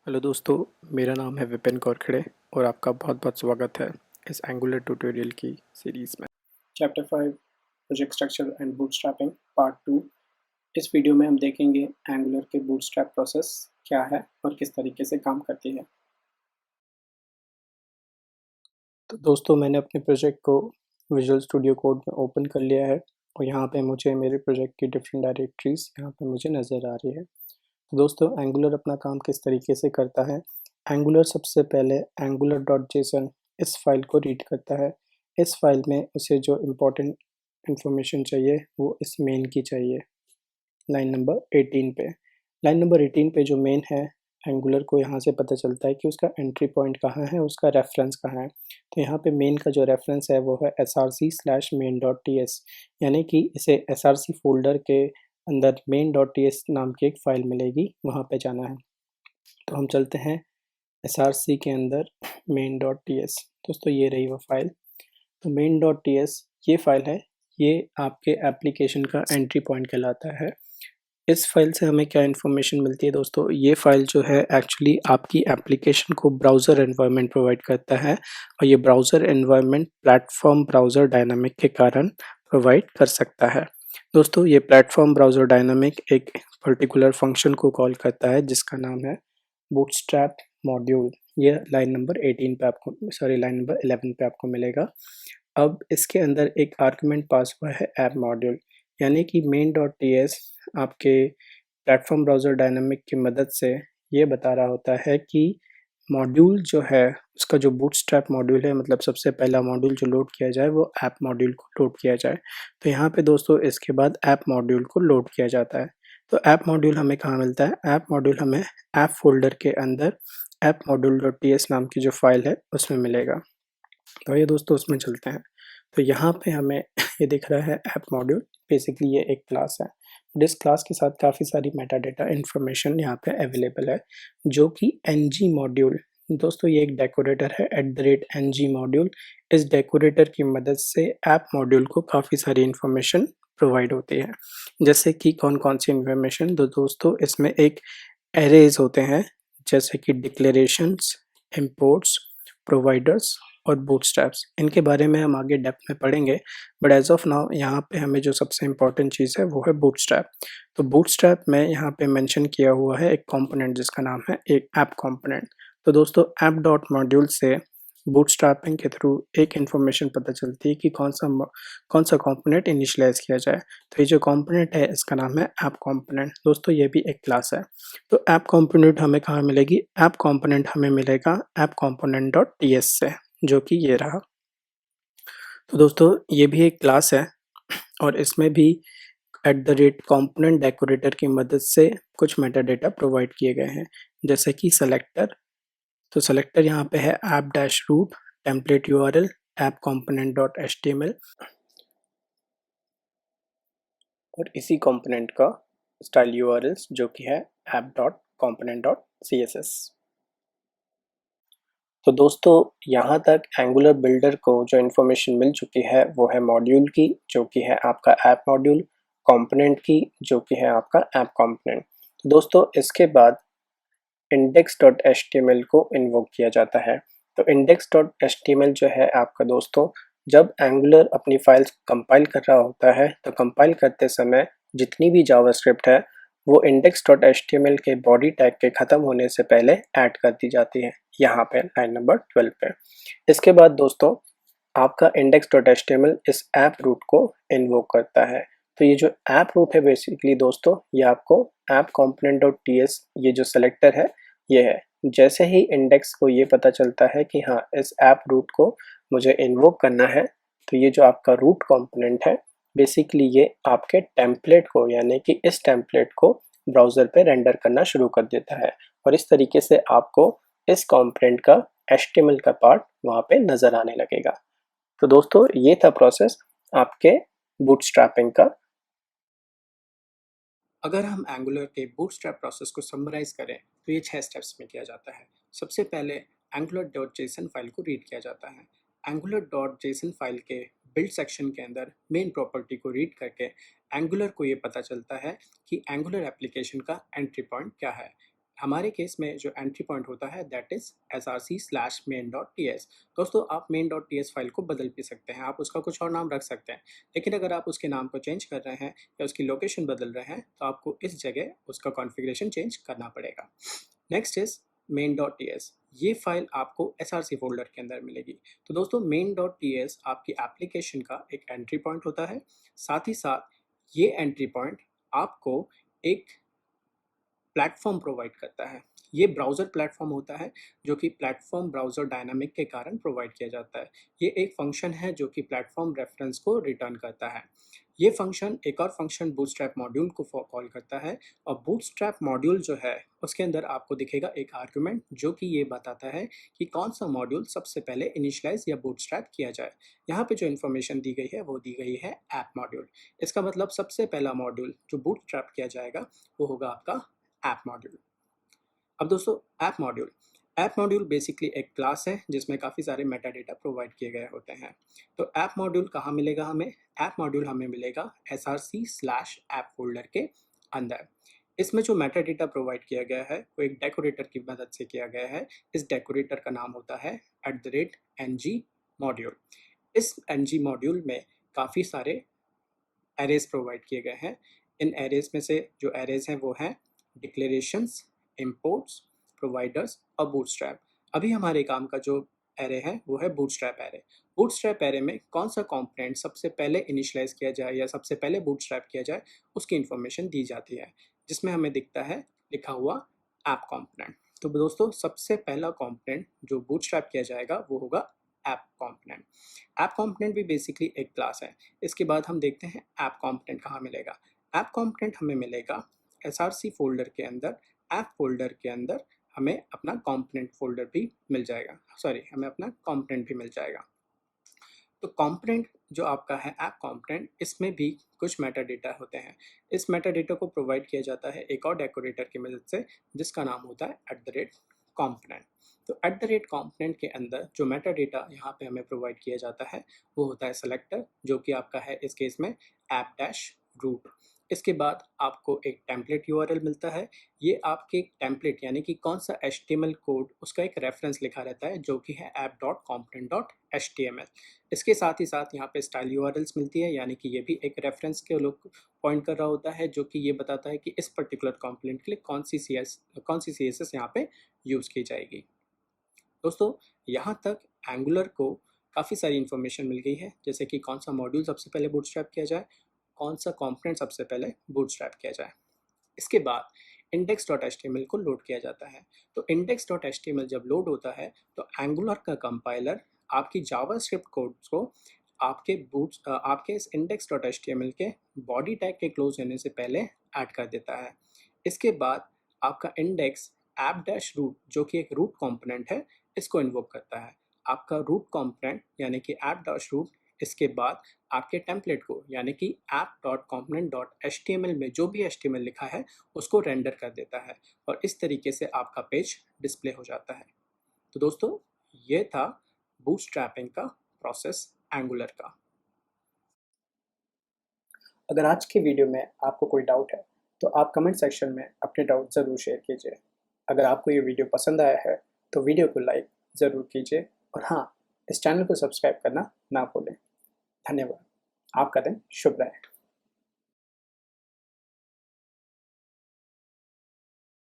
Hello दोस्तों, मेरा नाम है विपिन कौरखड़े और आपका बहुत बहुत स्वागत है इस एंगुलर ट्यूटोरियल की सीरीज़ में। Chapter 5 project structure and bootstrapping part 2। इस वीडियो में हम देखेंगे एंगुलर के बूटस्ट्रैप प्रोसेस क्या है और किस तरीके से काम करती है। तो दोस्तों, मैंने अपने प्रोजेक्ट को विजुअल स्टूडियो कोड में ओपन कर लिया है और यहाँ पे मुझे मेरे प्रोजेक्ट की डिफरेंट डायरेक्टरीज यहाँ पे मुझे नज़र आ रही है। तो दोस्तों, एंगुलर अपना काम किस तरीके से करता है। एंगुलर सबसे पहले एंगुलर डॉट जेसन इस फाइल को रीड करता है। इस फाइल में उसे जो इम्पोर्टेंट इंफॉर्मेशन चाहिए वो इस मेन की चाहिए। लाइन नंबर 18 पे जो मेन है, एंगुलर को यहाँ से पता चलता है कि उसका एंट्री पॉइंट कहाँ है, उसका रेफरेंस कहाँ है। तो यहाँ पे मेन का जो रेफरेंस है वो है src/main.ts, यानी कि इसे src फोल्डर के अंदर main.ts नाम की एक फ़ाइल मिलेगी, वहाँ पे जाना है। तो हम चलते हैं src के अंदर main.ts। दोस्तों, ये रही वो फ़ाइल। तो main.ts ये फ़ाइल है, ये आपके एप्लीकेशन का एंट्री पॉइंट कहलाता है। इस फाइल से हमें क्या इन्फॉर्मेशन मिलती है दोस्तों, ये फाइल जो है एक्चुअली आपकी एप्लीकेशन को ब्राउज़र एनवायरनमेंट प्रोवाइड करता है और ये browser environment platform browser dynamic के कारण प्रोवाइड कर सकता है। दोस्तों, ये प्लेटफॉर्म ब्राउज़र डायनामिक एक पर्टिकुलर फंक्शन को कॉल करता है जिसका नाम है बूटस्ट्रैप मॉड्यूल। ये लाइन नंबर 18 पे आपको लाइन नंबर 11 पे आपको मिलेगा। अब इसके अंदर एक आर्गुमेंट पास हुआ है ऐप मॉड्यूल, यानी कि main.ts आपके प्लेटफॉर्म ब्राउज़र डायनामिक की मदद से ये बता रहा होता है कि मॉड्यूल जो है उसका जो बूटस्ट्रैप मॉड्यूल है, मतलब सबसे पहला मॉड्यूल जो लोड किया जाए वो ऐप मॉड्यूल को लोड किया जाए। तो यहाँ पे दोस्तों इसके बाद ऐप मॉड्यूल को लोड किया जाता है। तो ऐप मॉड्यूल हमें कहाँ मिलता है? ऐप मॉड्यूल हमें ऐप फोल्डर के अंदर app module dot T S नाम की जो फाइल है उसमें मिलेगा। तो ये दोस्तों उसमें चलते हैं। तो यहाँ पे हमें ये दिख रहा है ऐप मॉड्यूल। बेसिकली ये एक क्लास है। इस क्लास के साथ काफ़ी सारी मेटा डेटा इन्फॉर्मेशन यहाँ पे अवेलेबल है, जो कि ng मॉड्यूल। दोस्तों, ये एक डेकोरेटर है @ng मॉड्यूल। इस डेकोरेटर की मदद से ऐप मॉड्यूल को काफ़ी सारी इन्फॉर्मेशन प्रोवाइड होती है। जैसे कि कौन कौन सी इन्फॉर्मेशन, तो दोस्तों इसमें एक एरेज होते हैं, जैसे कि डिक्लेरेशंस, इंपोर्ट्स, प्रोवाइडर्स और बूटस्ट्रैप्स। इनके बारे में हम आगे डेप्थ में पढ़ेंगे, बट एज ऑफ नाउ यहाँ पे हमें जो सबसे इम्पोर्टेंट चीज़ है वो है बूटस्ट्रैप। तो बूटस्ट्रैप में यहाँ पे मेंशन किया हुआ है एक कंपोनेंट जिसका नाम है एक ऐप कंपोनेंट। तो दोस्तों, ऐप डॉट मॉड्यूल से बूटस्ट्रैपिंग के थ्रू एक इन्फॉर्मेशन पता चलती है कि कौन सा कंपोनेंट इनिशियलाइज किया जाए। तो ये जो कंपोनेंट है इसका नाम है ऐप कंपोनेंट। दोस्तों, ये भी एक क्लास है। तो ऐप कंपोनेंट हमें कहाँ मिलेगी? ऐप कंपोनेंट हमें मिलेगा app component dot T S से, जो कि ये रहा। तो दोस्तों, ये भी एक क्लास है और इसमें भी @component डेकोरेटर की मदद से कुछ मेटा डेटा प्रोवाइड किए गए हैं, जैसे कि सेलेक्टर। तो सेलेक्टर यहाँ पे है app dash root template URL app component dot HTML और इसी कंपोनेंट का स्टाइल यूआरएल्स जो कि है app dot component dot css। तो दोस्तों, यहाँ तक एंगुलर बिल्डर को जो इन्फॉर्मेशन मिल चुकी है वो है मॉड्यूल की, जो कि है आपका ऐप मॉड्यूल, कंपोनेंट की, जो कि है आपका ऐप कंपोनेंट। तो दोस्तों, इसके बाद index.html को इन्वोक किया जाता है। तो index.html जो है आपका दोस्तों, जब एंगुलर अपनी फाइल्स कंपाइल कर रहा होता है तो कंपाइल करते समय जितनी भी जावास्क्रिप्ट है वो index.html के बॉडी टैग के ख़त्म होने से पहले ऐड कर दी जाती है, यहाँ पे लाइन नंबर 12 पे। इसके बाद दोस्तों, आपका index.html इस ऐप रूट को इन्वोक करता है। तो ये जो ऐप रूट है बेसिकली दोस्तों, ये आपको ऐप component.ts ये जो सेलेक्टर है ये है। जैसे ही इंडेक्स को ये पता चलता है कि हाँ, इस ऐप रूट को मुझे इन्वोक करना है, तो ये जो आपका रूट कंपोनेंट है बेसिकली ये आपके टेम्पलेट को, यानी कि इस टेम्पलेट को ब्राउज़र पे रेंडर करना शुरू कर देता है और इस तरीके से आपको इस कंपोनेंट का HTML का पार्ट वहाँ पे नज़र आने लगेगा। तो दोस्तों, ये था प्रोसेस आपके बूटस्ट्रैपिंग का। अगर हम एंगुलर के बूटस्ट्रैप प्रोसेस को समराइज करें तो ये 6 स्टेप्स में किया जाता है। सबसे पहले एंगुलर डॉट जेसन फाइल को रीड किया जाता है। एंगुलर डॉट जेसन फाइल के बिल्ड सेक्शन के अंदर मेन प्रॉपर्टी को रीड करके एंगुलर को ये पता चलता है कि एंगुलर एप्लीकेशन का एंट्री पॉइंट क्या है। हमारे केस में जो एंट्री पॉइंट होता है दैट इज़ src/main.ts। दोस्तों आप main.ts फाइल को बदल भी सकते हैं, आप उसका कुछ और नाम रख सकते हैं, लेकिन अगर आप उसके नाम को चेंज कर रहे हैं या उसकी लोकेशन बदल रहे हैं तो आपको इस जगह उसका कॉन्फ़िगरेशन चेंज करना पड़ेगा। Next is main.ts। ये फाइल आपको src फ़ोल्डर के अंदर मिलेगी। तो दोस्तों main.ts आपकी एप्लीकेशन का एक एंट्री पॉइंट होता है, साथ ही साथ ये एंट्री पॉइंट आपको एक प्लेटफॉर्म प्रोवाइड करता है। ये ब्राउज़र प्लेटफॉर्म होता है जो कि प्लेटफॉर्म ब्राउज़र डायनामिक के कारण प्रोवाइड किया जाता है। ये एक फंक्शन है जो कि प्लेटफॉर्म रेफरेंस को रिटर्न करता है। ये फंक्शन एक और फंक्शन बूटस्ट्रैप मॉड्यूल को कॉल करता है और बूटस्ट्रैप मॉड्यूल जो है उसके अंदर आपको दिखेगा एक आर्गुमेंट जो कि ये बताता है कि कौन सा मॉड्यूल सबसे पहले इनिशियलाइज या बूटस्ट्रैप किया जाए। यहाँ पे जो इन्फॉर्मेशन दी गई है वो दी गई है ऐप मॉड्यूल। इसका मतलब सबसे पहला मॉड्यूल जो बूटस्ट्रैप किया जाएगा वो होगा आपका ऐप मॉड्यूल। अब दोस्तों ऐप मॉड्यूल बेसिकली एक क्लास है जिसमें काफ़ी सारे मेटा डेटा प्रोवाइड किए गए होते हैं। तो ऐप मॉड्यूल कहाँ मिलेगा हमें? ऐप मॉड्यूल हमें मिलेगा src/ऐप फोल्डर के अंदर। इसमें जो मेटा डेटा प्रोवाइड किया गया है वो एक डेकोरेटर की मदद से किया गया है। इस डेकोरेटर का नाम होता है @ng मॉड्यूल। इस ng मॉड्यूल में काफ़ी सारे एरेज प्रोवाइड किए गए हैं। इन एरेज में से जो एरेज हैं वो हैं डिक्लेरेशंस, इंपोर्ट्स, प्रोवाइडर्स और बूटस्ट्रैप। अभी हमारे काम का जो एरे है वो है बूटस्ट्रैप एरे। बूटस्ट्रैप एरे में कौन सा कंपोनेंट सबसे पहले इनिशियलाइज किया जाए या सबसे पहले बूटस्ट्रैप किया जाए उसकी इंफॉर्मेशन दी जाती है, जिसमें हमें दिखता है लिखा हुआ ऐप कंपोनेंट। तो दोस्तों सबसे पहला कंपोनेंट जो बूटस्ट्रैप किया जाएगा वो होगा ऐप कंपोनेंट। ऐप कंपोनेंट भी बेसिकली एक क्लास है। इसके बाद हम देखते हैं ऐप कंपोनेंट कहाँ मिलेगा। ऐप कंपोनेंट हमें मिलेगा src फोल्डर के अंदर। ऐप फोल्डर के अंदर हमें अपना कंपोनेंट फोल्डर भी मिल जाएगा, सॉरी हमें अपना कंपोनेंट भी मिल जाएगा। तो कंपोनेंट जो आपका है ऐप कंपोनेंट, इसमें भी कुछ मेटा डेटा होते हैं। इस मेटा डेटा को प्रोवाइड किया जाता है एक और डेकोरेटर की मदद से जिसका नाम होता है @component। तो @component के अंदर जो मेटा डेटा यहाँ पे हमें प्रोवाइड किया जाता है वो होता है सेलेक्टर, जो कि आपका है इस केस में app-root। इसके बाद आपको एक टेम्पलेट यूआरएल मिलता है। ये आपके टेम्पलेट यानी कि कौन सा HTML कोड उसका एक रेफरेंस लिखा रहता है जो कि है app.component.html। इसके साथ ही साथ यहाँ पे स्टाइल यूआरएल्स मिलती है, यानी कि ये भी एक रेफरेंस के लोग पॉइंट कर रहा होता है जो कि ये बताता है कि इस पर्टिकुलर कंपोनेंट के लिए कौन सी CSS यहाँ पे यूज़ की जाएगी। दोस्तों यहाँ तक एंगुलर को काफ़ी सारी इन्फॉर्मेशन मिल गई है, जैसे कि कौन सा मॉड्यूल सबसे पहले बूटस्ट्रैप किया जाए, कौन सा कंपोनेंट सबसे पहले बूटस्ट्रैप किया जाए। इसके बाद index.html को लोड किया जाता है। तो index.html जब लोड होता है तो एंगुलर का कंपाइलर आपकी जावास्क्रिप्ट कोड को आपके इस index.html के बॉडी टैग के क्लोज होने से पहले ऐड कर देता है। इसके बाद आपका इंडेक्स app-root जो कि एक रूट कंपोनेंट है इसको इन्वोक करता है। आपका रूट कंपोनेंट यानी कि app-root इसके बाद आपके टेम्पलेट को यानी कि app.component.html में जो भी HTML लिखा है उसको रेंडर कर देता है और इस तरीके से आपका पेज डिस्प्ले हो जाता है। तो दोस्तों ये था बूटस्ट्रैपिंग का प्रोसेस एंगुलर का। अगर आज की वीडियो में आपको कोई डाउट है तो आप कमेंट सेक्शन में अपने डाउट ज़रूर शेयर कीजिए। अगर आपको ये वीडियो पसंद आया है तो वीडियो को लाइक ज़रूर कीजिए और हाँ, इस चैनल को सब्सक्राइब करना ना भूलें। धन्यवाद। आपका दिन शुभ रहे।